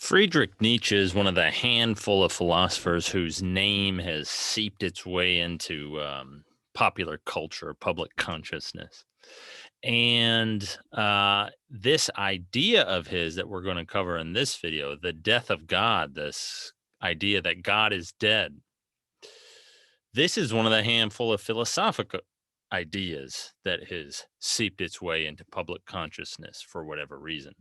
Friedrich Nietzsche is one of the handful of philosophers whose name has seeped its way into popular culture, public consciousness. And this idea of his that we're going to cover in this video, the death of God, this idea that God is dead, this is one of the handful of philosophical ideas that has seeped its way into public consciousness for whatever reason.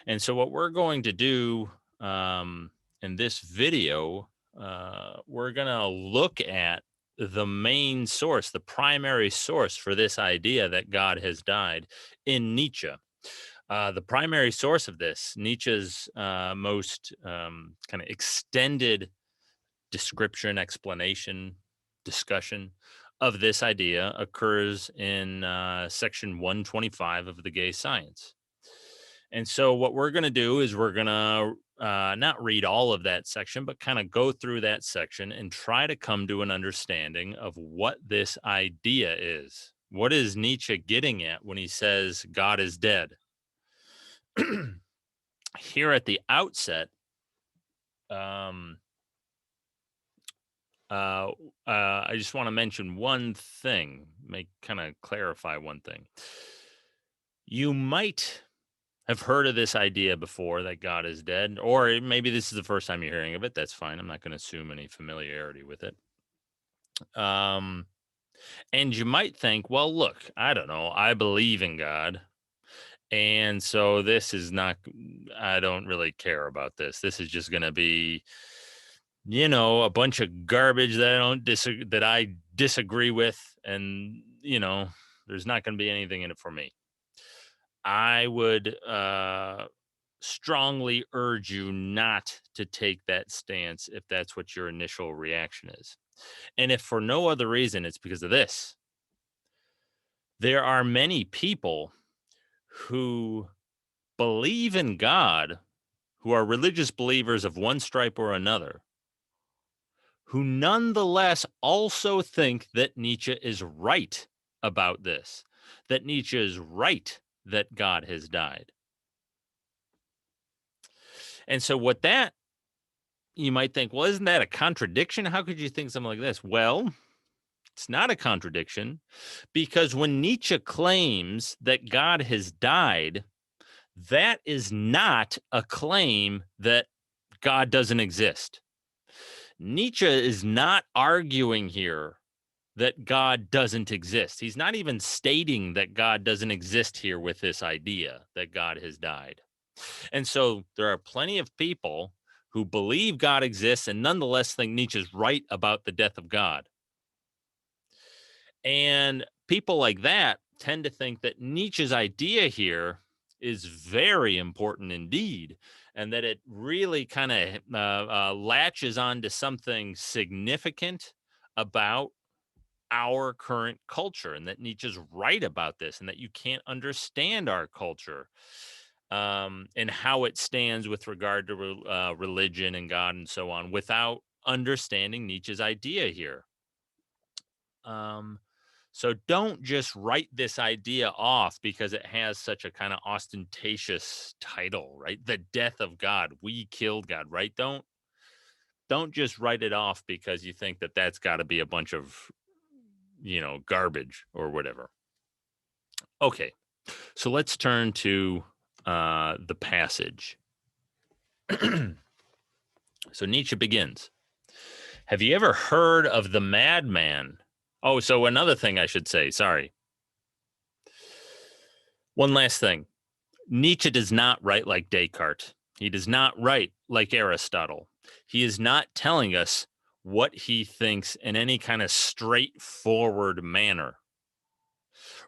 And so, what we're going to do in this video, we're going to look at the main source, the primary source for this idea that God has died in Nietzsche. The primary source of this, Nietzsche's most kind of extended description, explanation, discussion of this idea occurs in section 125 of the Gay Science. And so what we're going to do is we're going to not read all of that section, but kind of go through that section and try to come to an understanding of what this idea is. What is Nietzsche getting at when he says God is dead? Here at the outset, I just want to mention one thing, kind of clarify one thing. You might have heard of this idea before that God is dead, or maybe this is the first time you're hearing of it. That's fine. I'm not going to assume any familiarity with it. And you might think, well, look, I don't know. I believe in God. And so this is not, I don't really care about this. This is just going to be, a bunch of garbage that I disagree with. And, there's not going to be anything in it for me. I would strongly urge you not to take that stance if that's what your initial reaction is. And if for no other reason, it's because of this. There are many people who believe in God, who are religious believers of one stripe or another, who nonetheless also think that Nietzsche is right about this, that Nietzsche is right that God has died. And so you might think, well, isn't that a contradiction? How could you think something like this? Well, it's not a contradiction, because when Nietzsche claims that God has died, that is not a claim that God doesn't exist. Nietzsche is not arguing here that God doesn't exist. He's not even stating that God doesn't exist here with this idea that God has died. And so there are plenty of people who believe God exists and nonetheless think Nietzsche's right about the death of God. And people like that tend to think that Nietzsche's idea here is very important indeed, and that it really kind of latches onto something significant about our current culture, and that Nietzsche's right about this, and that you can't understand our culture and how it stands with regard to religion and God and so on without understanding Nietzsche's idea here. So don't just write this idea off because it has such a kind of ostentatious title, right? The death of God. We killed God, right? Don't just write it off because you think that that's got to be a bunch of, garbage or whatever. Okay, so let's turn to the passage. So Nietzsche begins. Have you ever heard of the madman? Oh, so another thing I should say, sorry. One last thing. Nietzsche does not write like Descartes. He does not write like Aristotle. He is not telling us what he thinks in any kind of straightforward manner.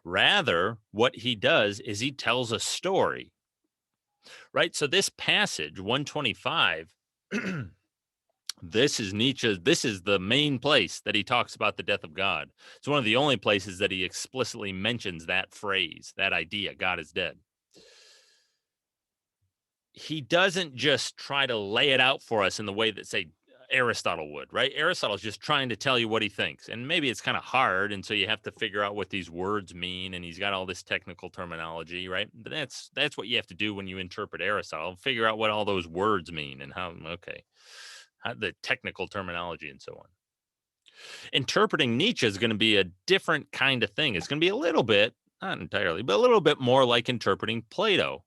Rather, what he does is he tells a story, right? So this passage, 125, this is the main place that he talks about the death of God. It's one of the only places that he explicitly mentions that phrase, that idea, God is dead. He doesn't just try to lay it out for us in the way that, say, Aristotle would, right? Aristotle's just trying to tell you what he thinks. And maybe it's kind of hard. And so you have to figure out what these words mean. And he's got all this technical terminology, right? But that's what you have to do when you interpret Aristotle. Figure out what all those words mean and how, how the technical terminology and so on. Interpreting Nietzsche is going to be a different kind of thing. It's going to be a little bit, not entirely, but a little bit more like interpreting Plato.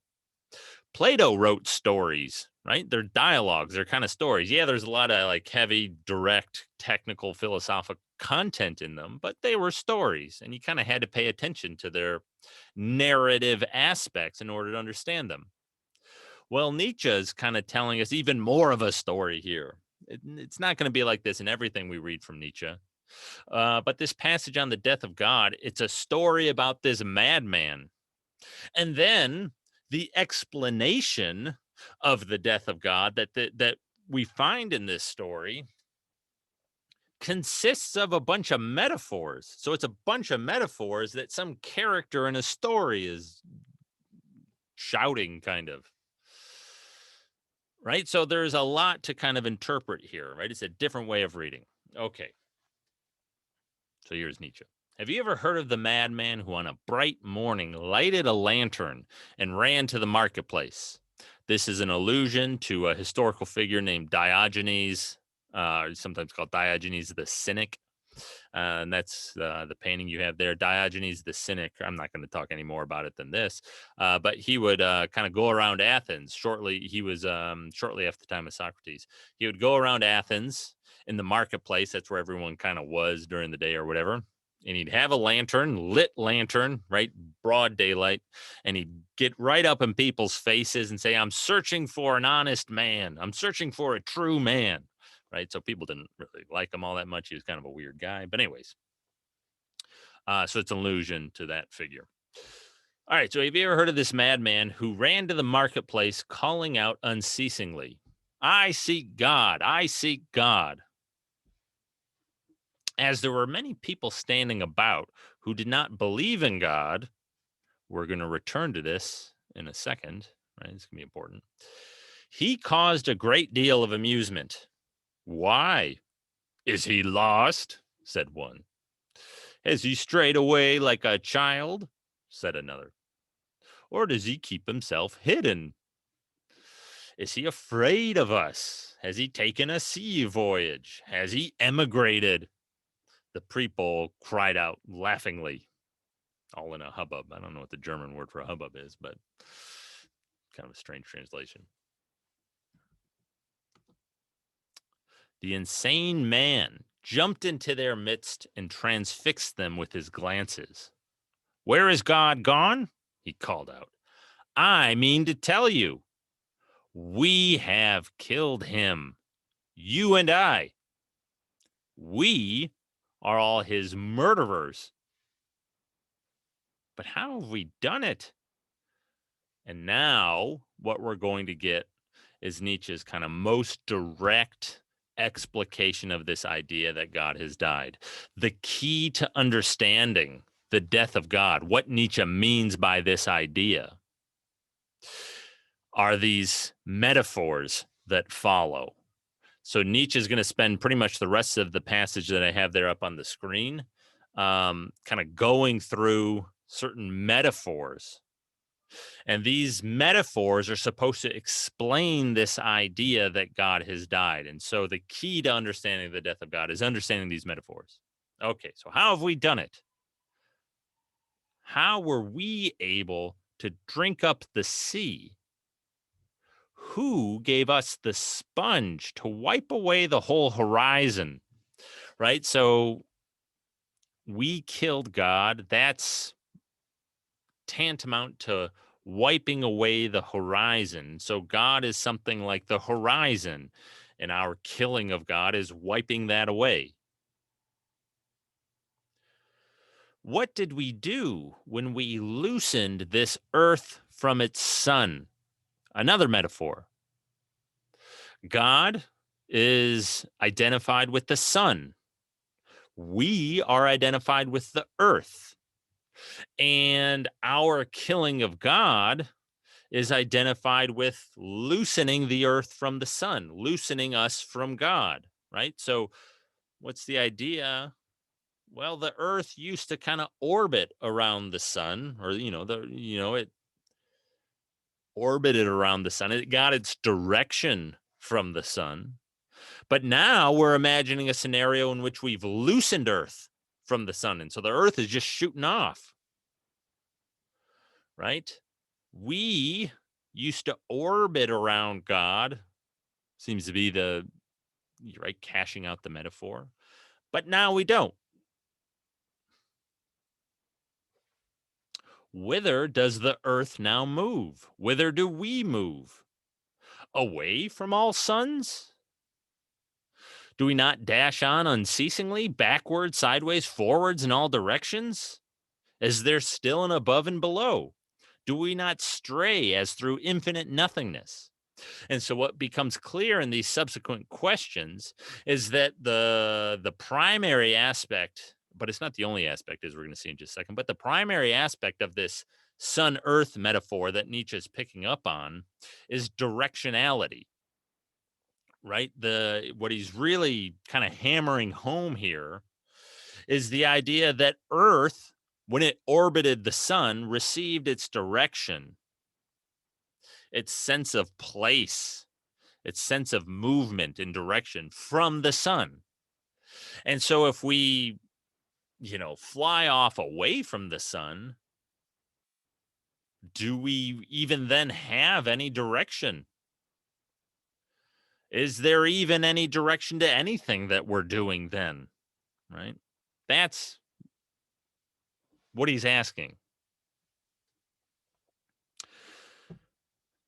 Plato wrote stories, right? They're dialogues, they're kind of stories. Yeah, there's a lot of like heavy, direct, technical, philosophical content in them, but they were stories, and you kind of had to pay attention to their narrative aspects in order to understand them. Well, Nietzsche is kind of telling us even more of a story here. It's not going to be like this in everything we read from Nietzsche. But this passage on the death of God, it's a story about this madman. And then the explanation of the death of God that we find in this story consists of a bunch of metaphors. So it's a bunch of metaphors that some character in a story is shouting, kind of. Right? So there's a lot to kind of interpret here, right? It's a different way of reading. Okay. So here's Nietzsche. Have you ever heard of the madman who on a bright morning lighted a lantern and ran to the marketplace? This is an allusion to a historical figure named Diogenes, sometimes called Diogenes the Cynic. And that's the painting you have there, Diogenes the Cynic. I'm not going to talk any more about it than this, but he would kind of go around Athens shortly. He was shortly after the time of Socrates. He would go around Athens in the marketplace. That's where everyone kind of was during the day or whatever. And he'd have a lantern, lit lantern, right? Broad daylight. And he'd get right up in people's faces and say, I'm searching for an honest man. I'm searching for a true man. Right. So people didn't really like him all that much. He was kind of a weird guy. But anyways, so it's an allusion to that figure. All right. So have you ever heard of this madman who ran to the marketplace calling out unceasingly, I seek God. I seek God. As there were many people standing about who did not believe in God, we're going to return to this in a second. Right. It's going to be important. He caused a great deal of amusement. Why? Is he lost? Said one. Has he strayed away like a child? Said another. Or does he keep himself hidden? Is he afraid of us? Has he taken a sea voyage? Has he emigrated? The people cried out laughingly, all in a hubbub. I don't know what the German word for a hubbub is, but kind of a strange translation. The insane man jumped into their midst and transfixed them with his glances. Where is God gone? He called out. I mean to tell you, we have killed him, you and I. We are all his murderers. But how have we done it? And now what we're going to get is Nietzsche's kind of most direct explication of this idea that God has died. The key to understanding the death of God, what Nietzsche means by this idea, are these metaphors that follow. So Nietzsche is going to spend pretty much the rest of the passage that I have there up on the screen, kind of going through certain metaphors. And these metaphors are supposed to explain this idea that God has died. And so the key to understanding the death of God is understanding these metaphors. Okay, so how have we done it? How were we able to drink up the sea? Who gave us the sponge to wipe away the whole horizon? Right? So we killed God. That's tantamount to wiping away the horizon. So God is something like the horizon, and our killing of God is wiping that away. What did we do when we loosened this earth from its sun? Another metaphor. God is identified with the sun. We are identified with the earth. And our killing of God is identified with loosening the earth from the sun, loosening us from God. right? So what's the idea? Well, the Earth used to kind of orbit around the sun, or it orbited around the sun. It got its direction from the sun. But now we're imagining a scenario in which we've loosened Earth from the sun. And so the Earth is just shooting off, right? We used to orbit around God, seems to be the right cashing out the metaphor. But now we don't. Whither does the earth now move? Whither do we move? Away from all suns? Do we not dash on unceasingly, backwards, sideways, forwards, in all directions? Is there still an above and below? Do we not stray as through infinite nothingness? And so what becomes clear in these subsequent questions is that the primary aspect, but it's not the only aspect, as we're going to see in just a second, but the primary aspect of this sun earth metaphor that Nietzsche is picking up on is directionality, right? The what he's really kind of hammering home here is the idea that earth, when it orbited the sun, received its direction, its sense of place, its sense of movement and direction from the sun. And so if we, fly off away from the sun, do we even then have any direction? Is there even any direction to anything that we're doing then? Right? That's what he's asking.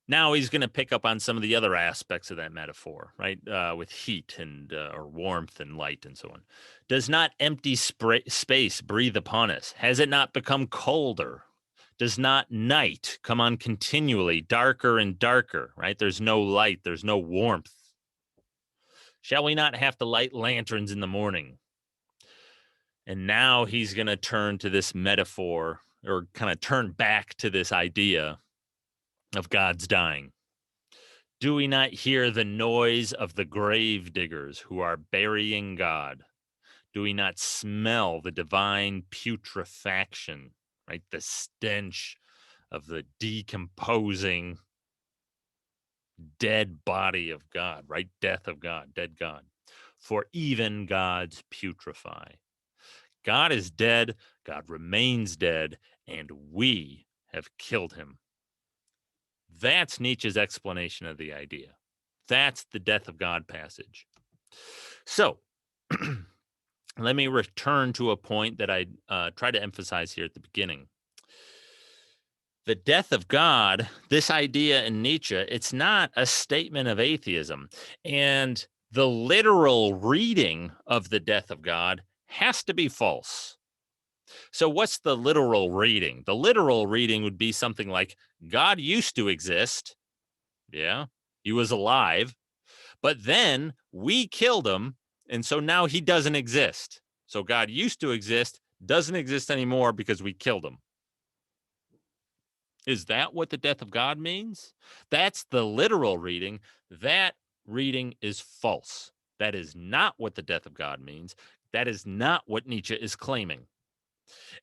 Now he's going to pick up on some of the other aspects of that metaphor, right? With heat and or warmth and light and so on. Does not empty space breathe upon us? Has it not become colder? Does not night come on continually, darker and darker, right? There's no light, there's no warmth. Shall we not have to light lanterns in the morning? And now he's going to turn to this metaphor, or kind of turn back to this idea of God's dying. Do we not hear the noise of the grave diggers who are burying God? Do we not smell the divine putrefaction, right? The stench of the decomposing dead body of God, right? Death of God, dead God. For even gods putrefy. God is dead, God remains dead, and we have killed him. That's Nietzsche's explanation of the idea. That's the death of God passage. So let me return to a point that I tried to emphasize here at the beginning. The death of God, this idea in Nietzsche, it's not a statement of atheism. And the literal reading of the death of God has to be false. So what's the literal reading? The literal reading would be something like, God used to exist. Yeah, he was alive. But then we killed him. And so now he doesn't exist. So God used to exist, doesn't exist anymore because we killed him. Is that what the death of God means? That's the literal reading. That reading is false. That is not what the death of God means. That is not what Nietzsche is claiming.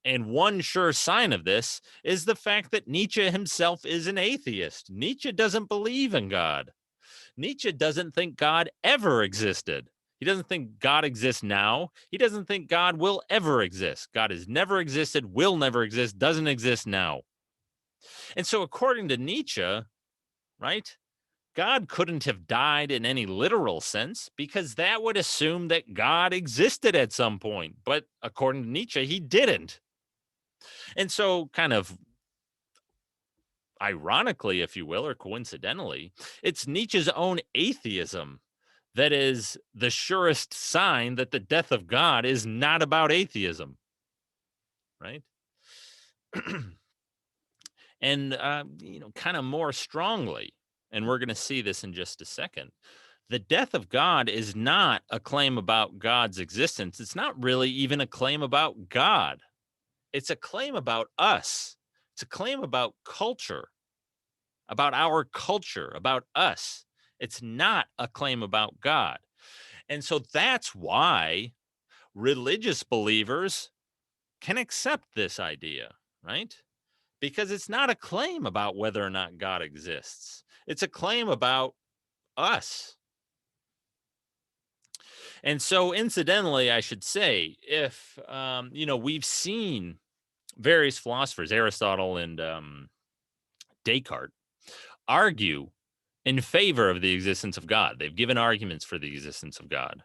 And one sure sign of this is the fact that Nietzsche himself is an atheist. Nietzsche doesn't believe in God. Nietzsche doesn't think God ever existed. He doesn't think God exists now. He doesn't think God will ever exist. God has never existed, will never exist, doesn't exist now. And so, according to Nietzsche, right, God couldn't have died in any literal sense because that would assume that God existed at some point. But according to Nietzsche, he didn't. And so, kind of ironically, if you will, or coincidentally, it's Nietzsche's own atheism that is the surest sign that the death of God is not about atheism, right? And, kind of more strongly, and we're going to see this in just a second, the death of God is not a claim about God's existence. It's not really even a claim about God. It's a claim about us. It's a claim about culture, about our culture, about us. It's not a claim about God. And so that's why religious believers can accept this idea, right? Because it's not a claim about whether or not God exists. It's a claim about us. And so, incidentally, I should say, if we've seen various philosophers, Aristotle and Descartes, argue in favor of the existence of God. They've given arguments for the existence of God.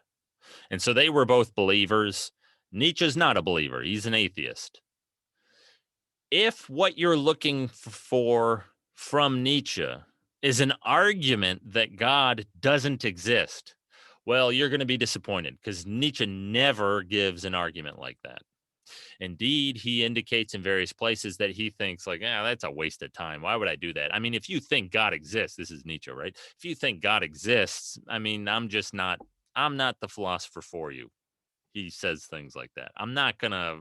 And so they were both believers. Nietzsche's not a believer, he's an atheist. If what you're looking for from Nietzsche is an argument that God doesn't exist, well, you're going to be disappointed because Nietzsche never gives an argument like that. Indeed, he indicates in various places that he thinks like, that's a waste of time. Why would I do that? I mean, if you think God exists, this is Nietzsche, right? If you think God exists, I mean, I'm not the philosopher for you. He says things like that. I'm not gonna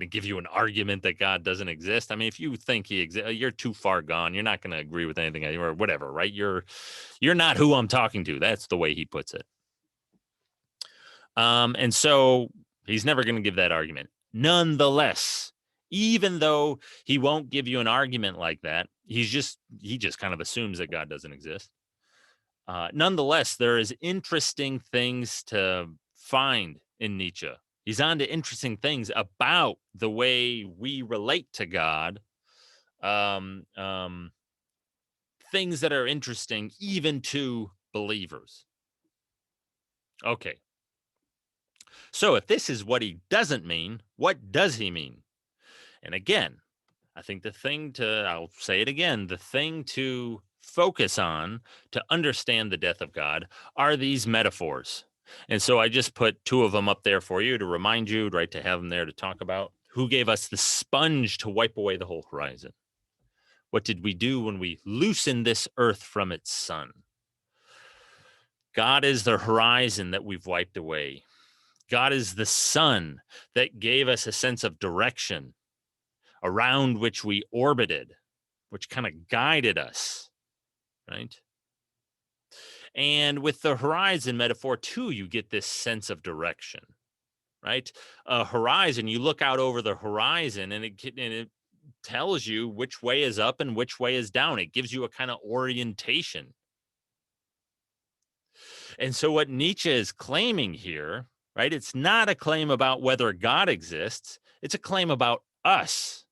give you an argument that God doesn't exist. I mean, if you think he exists, you're too far gone. You're not gonna agree with anything or whatever, right? You're not who I'm talking to. That's the way he puts it. And so he's never going to give that argument. Nonetheless, even though he won't give you an argument like that, he just kind of assumes that God doesn't exist. Nonetheless, there is interesting things to find in Nietzsche. He's on to interesting things about the way we relate to God. Things that are interesting even to believers. Okay. So if this is what he doesn't mean, what does he mean? And again, I think I'll say it again, the thing to focus on to understand the death of God are these metaphors. And so I just put two of them up there for you to remind you, right, to have them there to talk about. Who gave us the sponge to wipe away the whole horizon? What did we do when we loosened this earth from its sun? God is the horizon that we've wiped away. God is the sun that gave us a sense of direction around which we orbited, which kind of guided us, right? And with the horizon metaphor too, you get this sense of direction, right? A horizon, you look out over the horizon and it tells you which way is up and which way is down. It gives you a kind of orientation. And so what Nietzsche is claiming here, right? It's not a claim about whether God exists. It's a claim about us.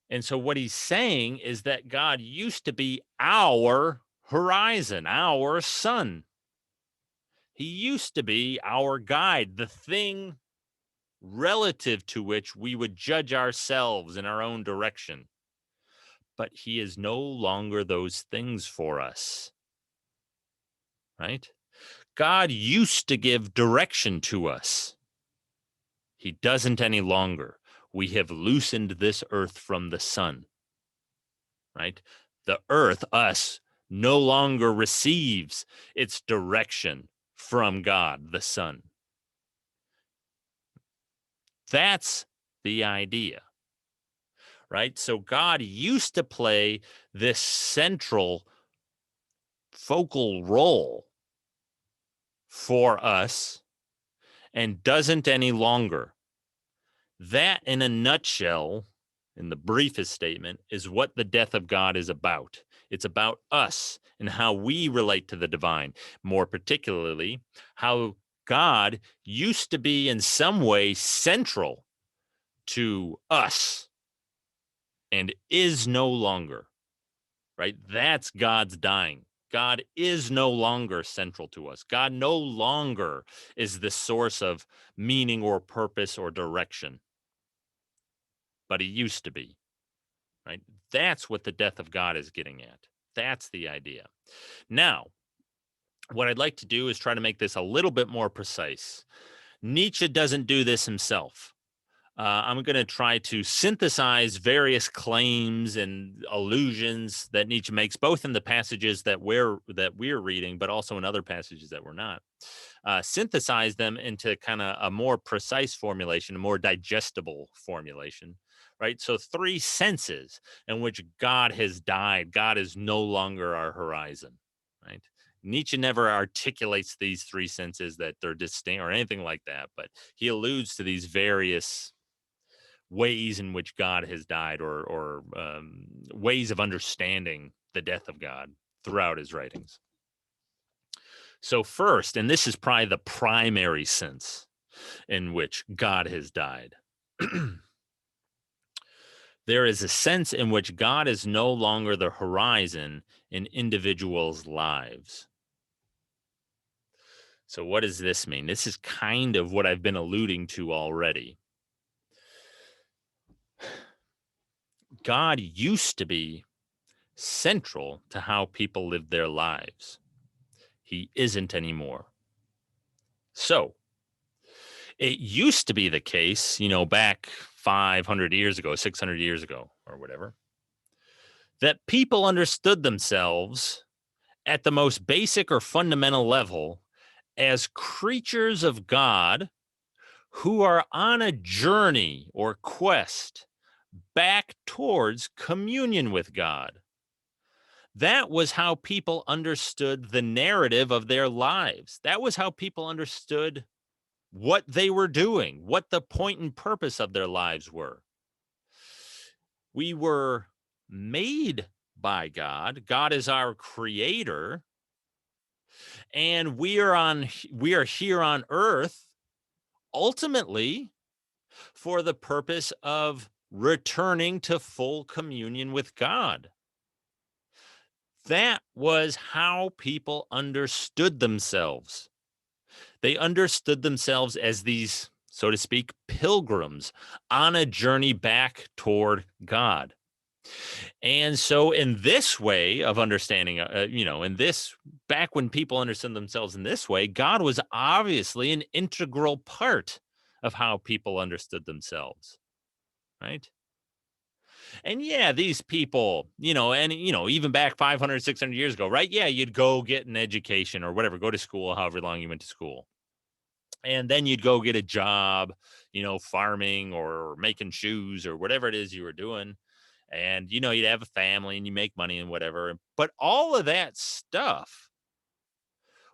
And so what he's saying is that God used to be our horizon, our sun. He used to be our guide, the thing relative to which we would judge ourselves in our own direction. But he is no longer those things for us, right? God used to give direction to us. He doesn't any longer. We have loosened this earth from the sun, right? The earth, us, no longer receives its direction from God, the sun. That's the idea, right? So God used to play this central focal role for us and doesn't any longer. That, in a nutshell, in the briefest statement, is what the death of God is about. It's about us and how we relate to the divine, more particularly how God used to be in some way central to us and is no longer, right? That's God's dying. God is no longer central to us. God no longer is the source of meaning or purpose or direction, but he used to be, right? That's what the death of God is getting at. That's the idea. Now, what I'd like to do is try to make this a little bit more precise. Nietzsche doesn't do this himself. I'm going to try to synthesize various claims and allusions that Nietzsche makes, both in the passages that we're reading, but also in other passages that we're not. Synthesize them into kind of a more precise formulation, a more digestible formulation, right? So 3 senses in which God has died. God is no longer our horizon. right? Nietzsche never articulates these three senses that they're distinct or anything like that, but he alludes to these various ways in which God has died, or ways of understanding the death of God throughout his writings. So first, and this is probably the primary sense in which God has died, there is a sense in which God is no longer the horizon in individuals' lives. So what does this mean? This is kind of what I've been alluding to already. God used to be central to how people live their lives. He isn't anymore. So it used to be the case, back 500 years ago, 600 years ago, or whatever, that people understood themselves at the most basic or fundamental level as creatures of God who are on a journey or quest back towards communion with God. That was how people understood the narrative of their lives. That was how people understood what they were doing, what the point and purpose of their lives were. We were made by God. God is our creator. And we are here on earth ultimately for the purpose of returning to full communion with God. That was how people understood themselves. They understood themselves as these, so to speak, pilgrims on a journey back toward God. And so, in this way of understanding, back when people understood themselves in this way, God was obviously an integral part of how people understood themselves, right? And yeah, these people, even back 500, 600 years ago, right? Yeah, you'd go get an education or whatever, go to school, however long you went to school. And then you'd go get a job, farming or making shoes or whatever it is you were doing. And, you'd have a family and you make money and whatever. But all of that stuff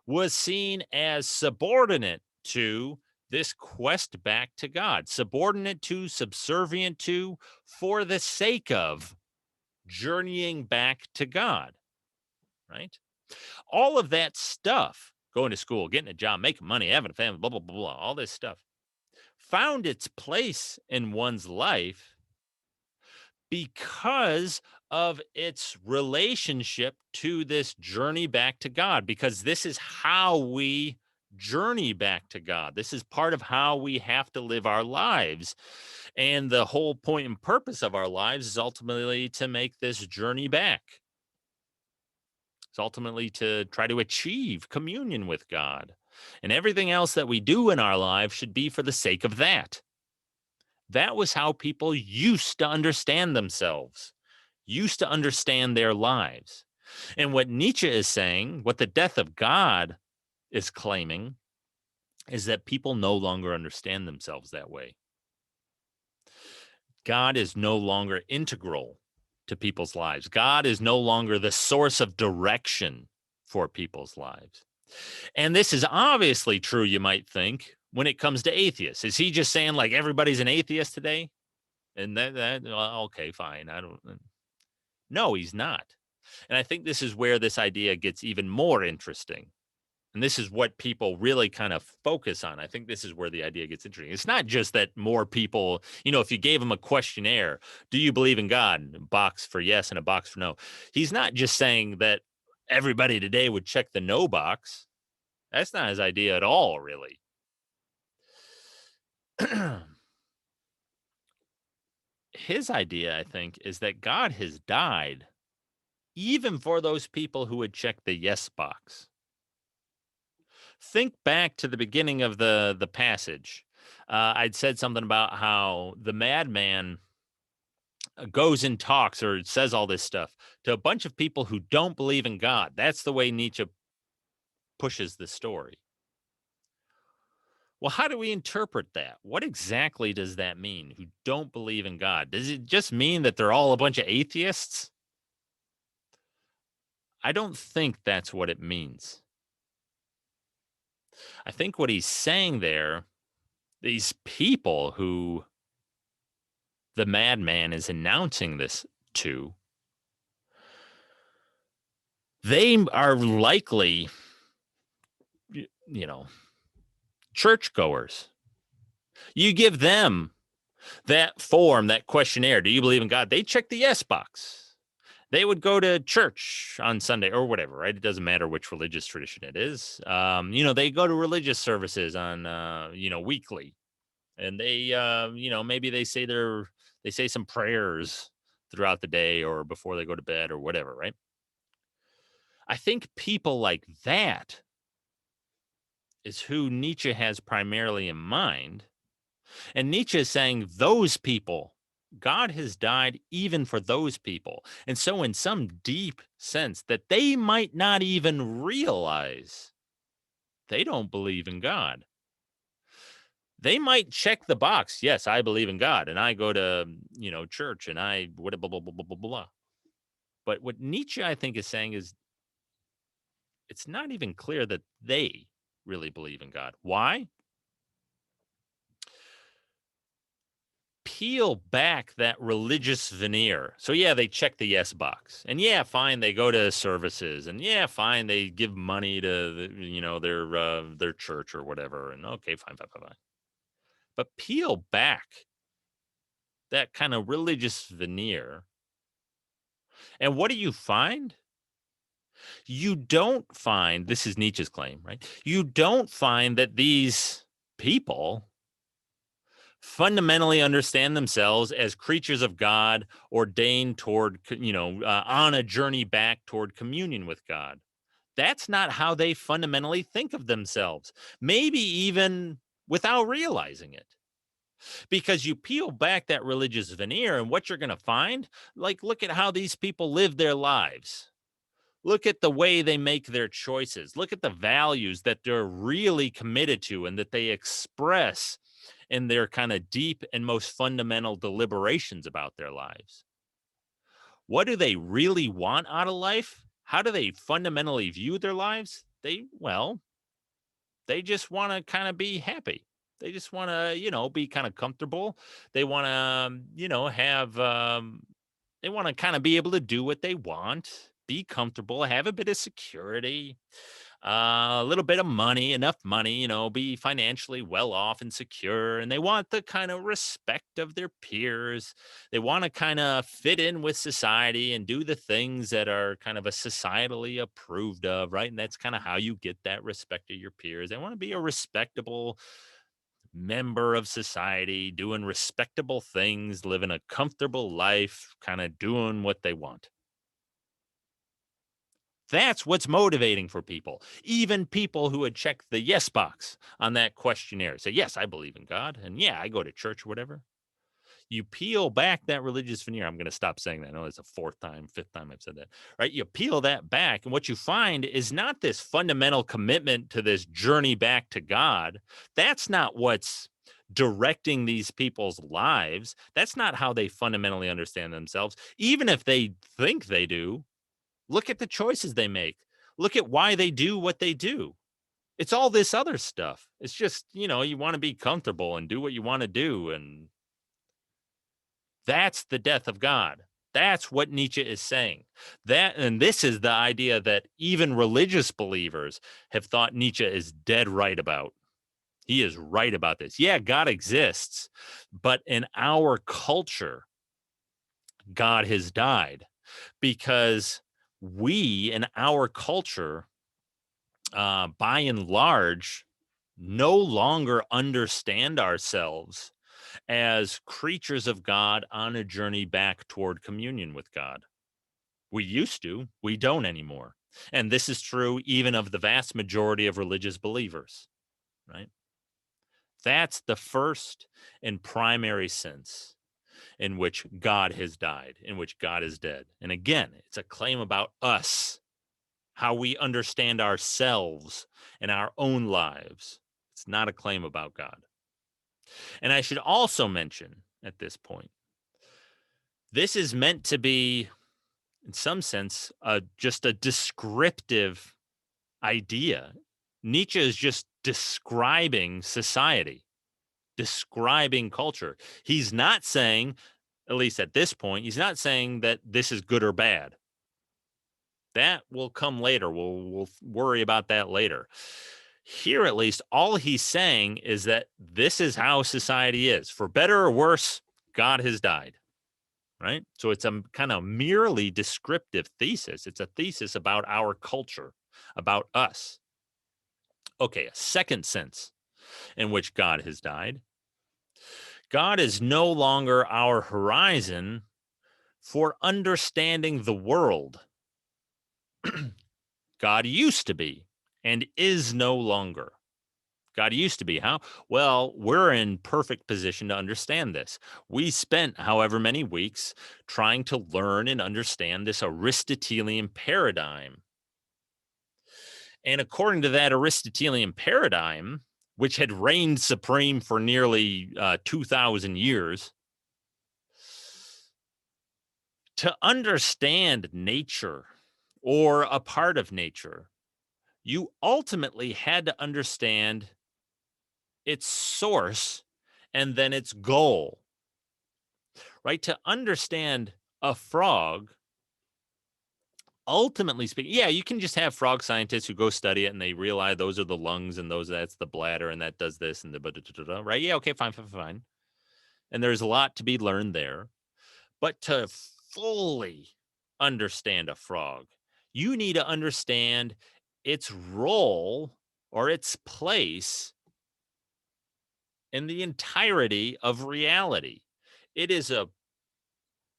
was seen as subordinate to this quest back to God, subordinate to, subservient to, for the sake of journeying back to God, right? All of that stuff, going to school, getting a job, making money, having a family, blah, blah, blah, blah, all this stuff found its place in one's life because of its relationship to this journey back to God, because this is how we journey back to God. This is part of how we have to live our lives. And the whole point and purpose of our lives is ultimately to make this journey back. It's ultimately to try to achieve communion with God. And everything else that we do in our lives should be for the sake of that. That was how people used to understand themselves, used to understand their lives. And what Nietzsche is saying, what the death of God is claiming, is that people no longer understand themselves that way. God is no longer integral to people's lives. God is no longer the source of direction for people's lives. And this is obviously true, you might think, when it comes to atheists. Is he just saying like everybody's an atheist today? And okay, fine. I don't. No, he's not. And I think this is where this idea gets even more interesting. And this is what people really kind of focus on. I think this is where the idea gets interesting. It's not just that more people, if you gave them a questionnaire, do you believe in God? A box for yes and a box for no. He's not just saying that everybody today would check the no box. That's not his idea at all, really. His idea, I think, is that God has died even for those people who would check the yes box. Think back to the beginning of the passage. I'd said something about how the madman goes and talks or says all this stuff to a bunch of people who don't believe in God. That's the way Nietzsche pushes the story. Well, how do we interpret that? What exactly does that mean, who don't believe in God? Does it just mean that they're all a bunch of atheists? I don't think that's what it means. I think what he's saying there, these people who the madman is announcing this to, they are likely, you know, churchgoers. You give them that form, that questionnaire, do you believe in God? They check the yes box. They would go to church on Sunday or whatever, right? It doesn't matter which religious tradition it is. They go to religious services on, weekly, and they, maybe they say some prayers throughout the day or before they go to bed or whatever, right? I think people like that is who Nietzsche has primarily in mind. And Nietzsche is saying those people, God has died even for those people. And so, in some deep sense, that they might not even realize they don't believe in God. They might check the box. Yes, I believe in God, and I go to, church, and I blah, blah, blah, blah, blah, blah, blah. But what Nietzsche, I think, is saying is it's not even clear that they really believe in God. Why? Peel back that religious veneer. So yeah, they check the yes box. And yeah, fine, they go to services. And yeah, fine, they give money to their church or whatever. And okay, fine, fine, fine, fine. But peel back that kind of religious veneer. And what do you find? You don't find, this is Nietzsche's claim, right? You don't find that these people fundamentally understand themselves as creatures of God, ordained toward, on a journey back toward communion with God. That's not how they fundamentally think of themselves, maybe even without realizing it. Because you peel back that religious veneer, and what you're going to find, like, look at how these people live their lives. Look at the way they make their choices. Look at the values that they're really committed to and that they express in their kind of deep and most fundamental deliberations about their lives. What do they really want out of life? How do they fundamentally view their lives? They just want to kind of be happy. They just want to, be kind of comfortable. They want to, have they want to kind of be able to do what they want, be comfortable, have a bit of security, a little bit of money, enough money, be financially well off and secure. And they want the kind of respect of their peers. They want to kind of fit in with society and do the things that are kind of a societally approved of, right? And that's kind of how you get that respect of your peers. They want to be a respectable member of society, doing respectable things, living a comfortable life, kind of doing what they want. That's what's motivating for people. Even people who had checked the yes box on that questionnaire say, yes, I believe in God. And yeah, I go to church or whatever. You peel back that religious veneer. I'm going to stop saying that. I know it's the fourth time, fifth time I've said that, right? You peel that back, and what you find is not this fundamental commitment to this journey back to God. That's not what's directing these people's lives. That's not how they fundamentally understand themselves. Even if they think they do, look at the choices they make. Look at why they do what they do. It's all this other stuff. It's just, you want to be comfortable and do what you want to do, and that's the death of God. That's what Nietzsche is saying. And this is the idea that even religious believers have thought Nietzsche is dead right about. He is right about this. Yeah, God exists, but in our culture, God has died because we in our culture, by and large, no longer understand ourselves as creatures of God on a journey back toward communion with God. We used to, we don't anymore. And this is true even of the vast majority of religious believers, right? That's the first and primary sense in which God has died, in which God is dead. And again, it's a claim about us, how we understand ourselves and our own lives. It's not a claim about God. And I should also mention at this point, this is meant to be in some sense, just a descriptive idea. Nietzsche is just describing society, describing culture. He's not saying, at least at this point, he's not saying that this is good or bad. That will come later. We'll worry about that later. Here, at least, all he's saying is that this is how society is. For better or worse, God has died. Right? So it's a kind of merely descriptive thesis. It's a thesis about our culture, about us. Okay, a second sense in which God has died. God is no longer our horizon for understanding the world. God used to be and is no longer. God used to be. How? Well, we're in perfect position to understand this. We spent however many weeks trying to learn and understand this Aristotelian paradigm. And according to that Aristotelian paradigm, which had reigned supreme for nearly 2,000 years, to understand nature or a part of nature, you ultimately had to understand its source and then its goal, right? To understand a frog, ultimately speaking, yeah, you can just have frog scientists who go study it and they realize those are the lungs and that's the bladder and that does this and right? Yeah, okay, fine. And there's a lot to be learned there. But to fully understand a frog, you need to understand its role or its place in the entirety of reality. It is a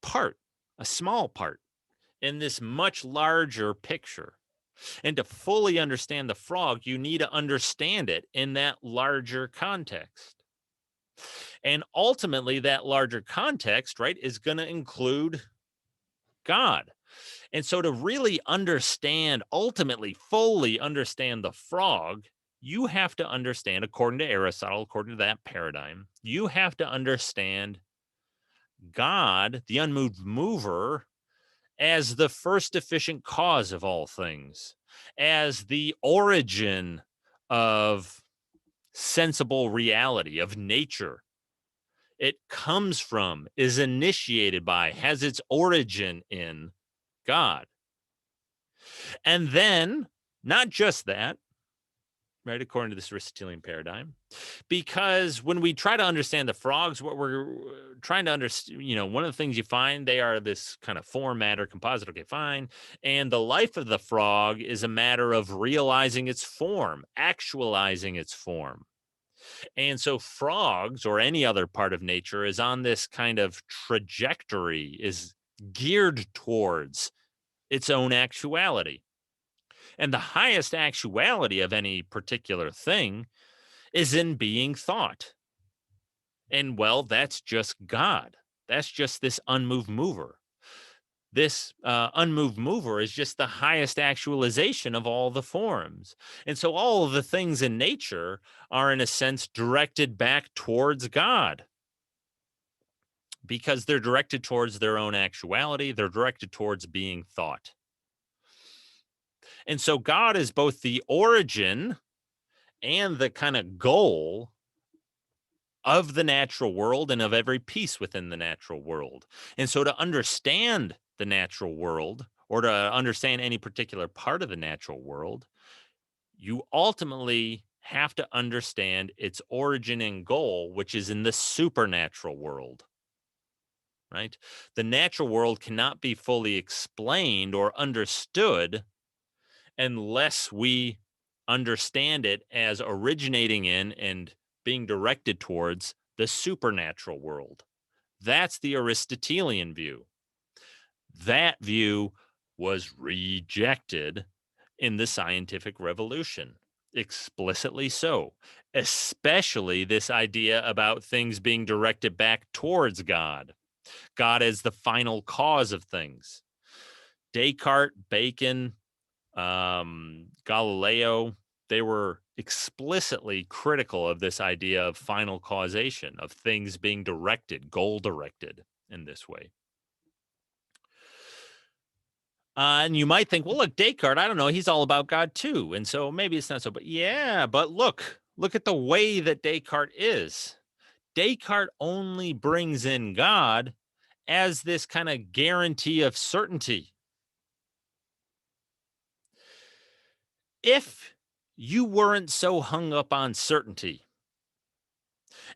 part, a small part in this much larger picture. And to fully understand the frog, you need to understand it in that larger context. And ultimately, that larger context, right, is going to include God. And so to really understand, ultimately, fully understand the frog, you have to understand, according to Aristotle, according to that paradigm, you have to understand God, the unmoved mover, as the first efficient cause of all things, as the origin of sensible reality, of nature. It comes from, is initiated by, has its origin in God. And then, not just that, right, according to this Aristotelian paradigm, because when we try to understand the frogs, what we're trying to understand, one of the things you find, they are this kind of form, matter, composite. Okay, fine. And the life of the frog is a matter of realizing its form, actualizing its form. And so frogs or any other part of nature is on this kind of trajectory, is geared towards its own actuality. And the highest actuality of any particular thing is in being thought. And well, that's just God. That's just this unmoved mover. This unmoved mover is just the highest actualization of all the forms. And so all of the things in nature are, in a sense, directed back towards God because they're directed towards their own actuality. They're directed towards being thought. And so God is both the origin and the kind of goal of the natural world and of every piece within the natural world. And so to understand the natural world or to understand any particular part of the natural world, you ultimately have to understand its origin and goal, which is in the supernatural world. Right? The natural world cannot be fully explained or understood unless we understand it as originating in and being directed towards the supernatural world. That's the Aristotelian view. That view was rejected in the scientific revolution, explicitly so, especially this idea about things being directed back towards God, God as the final cause of things. Descartes, Bacon, Galileo, they were explicitly critical of this idea of final causation, of things being directed, goal directed in this way. And you might think, well, look, Descartes, I don't know, he's all about God too. And so maybe it's not so, but yeah, but look at the way that Descartes is. Descartes only brings in God as this kind of guarantee of certainty. If you weren't so hung up on certainty,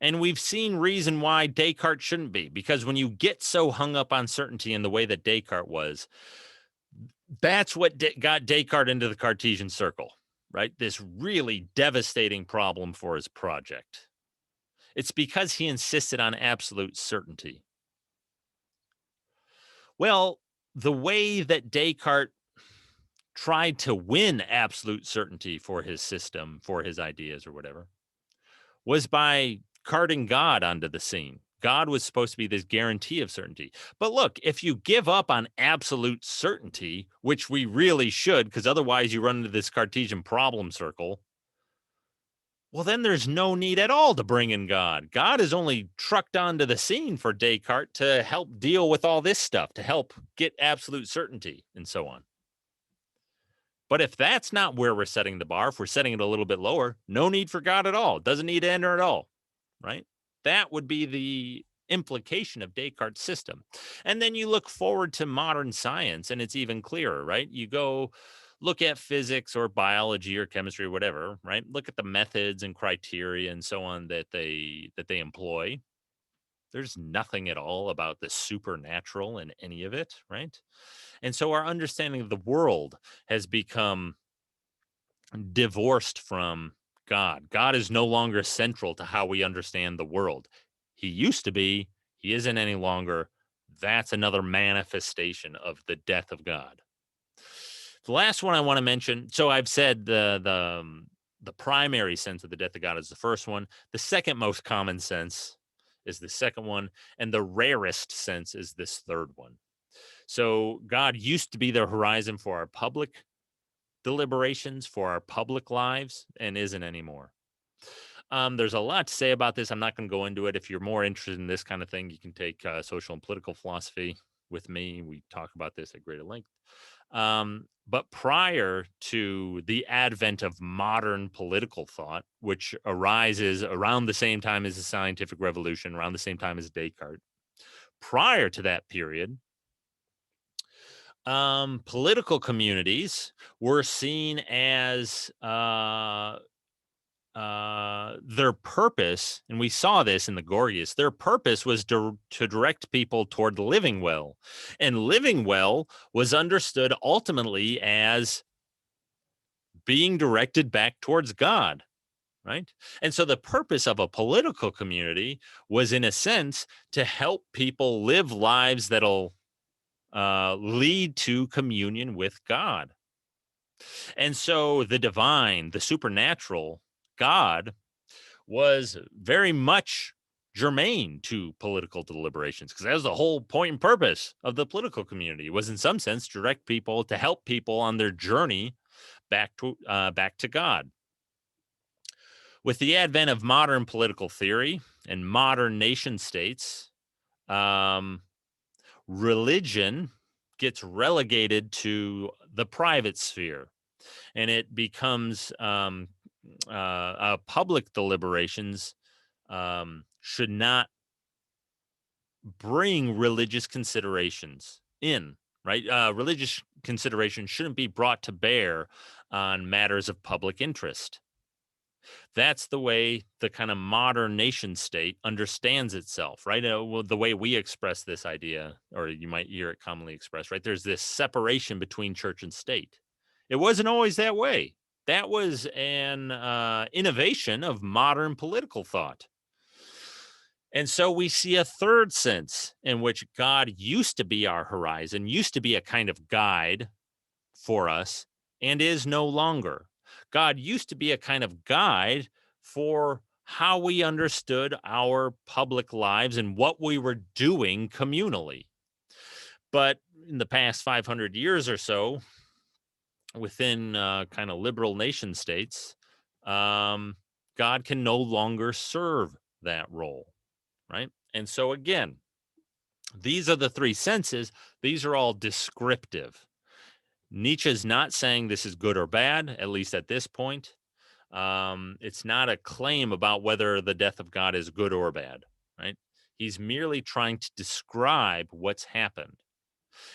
and we've seen reason why Descartes shouldn't be, because when you get so hung up on certainty in the way that Descartes was, that's what got Descartes into the Cartesian circle, right? This really devastating problem for his project. It's because he insisted on absolute certainty. Well, the way that Descartes tried to win absolute certainty for his system, for his ideas or whatever, was by carting God onto the scene. God was supposed to be this guarantee of certainty. But look, if you give up on absolute certainty, which we really should, because otherwise you run into this Cartesian problem circle, well, then there's no need at all to bring in God. God is only trucked onto the scene for Descartes to help deal with all this stuff, to help get absolute certainty and so on. But if that's not where we're setting the bar, if we're setting it a little bit lower, no need for God at all. Doesn't need to enter at all, right? That would be the implication of Descartes' system. And then you look forward to modern science, and it's even clearer, right? You go look at physics or biology or chemistry or whatever, right? Look at the methods and criteria and so on that they employ. There's nothing at all about the supernatural in any of it, right? And so our understanding of the world has become divorced from God. God is no longer central to how we understand the world. He used to be, he isn't any longer. That's another manifestation of the death of God. The last one I want to mention, so I've said the primary sense of the death of God is the first one. The second most common sense is the second one, and the rarest sense is this third one. So God used to be the horizon for our public deliberations, for our public lives, and isn't anymore. There's a lot to say about this. I'm not going to go into it. If you're more interested in this kind of thing, you can take social and political philosophy with me. We talk about this at greater length. But prior to the advent of modern political thought, which arises around the same time as the scientific revolution, around the same time as Descartes, prior to that period, political communities were seen as their purpose, and we saw this in the Gorgias, their purpose was to direct people toward living well. And living well was understood ultimately as being directed back towards God, right? And so the purpose of a political community was, in a sense, to help people live lives that'll lead to communion with God. And so the divine, the supernatural God was very much germane to political deliberations, because that was the whole point and purpose of the political community, was in some sense direct people, to help people on their journey back to God. With the advent of modern political theory and modern nation states, um, religion gets relegated to the private sphere, and it becomes public deliberations should not bring religious considerations in, right? Religious considerations shouldn't be brought to bear on matters of public interest. That's the way the kind of modern nation state understands itself, right? Well, the way we express this idea, or you might hear it commonly expressed, right? There's this separation between church and state. It wasn't always that way. That was an innovation of modern political thought. And so we see a third sense in which God used to be our horizon, used to be a kind of guide for us, and is no longer. God used to be a kind of guide for how we understood our public lives and what we were doing communally. But in the past 500 years or so, within kind of liberal nation states, God can no longer serve that role, right? And so, again, these are the three senses. These are all descriptive. Nietzsche's not saying this is good or bad, at least at this point. It's not a claim about whether the death of God is good or bad, right? He's merely trying to describe what's happened.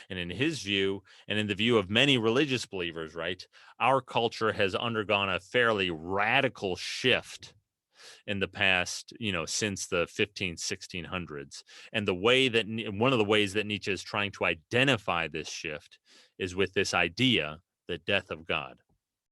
And in his view, and in the view of many religious believers, right, our culture has undergone a fairly radical shift in the past, since the 1600s. And one of the ways that Nietzsche is trying to identify this shift is with this idea, the death of God.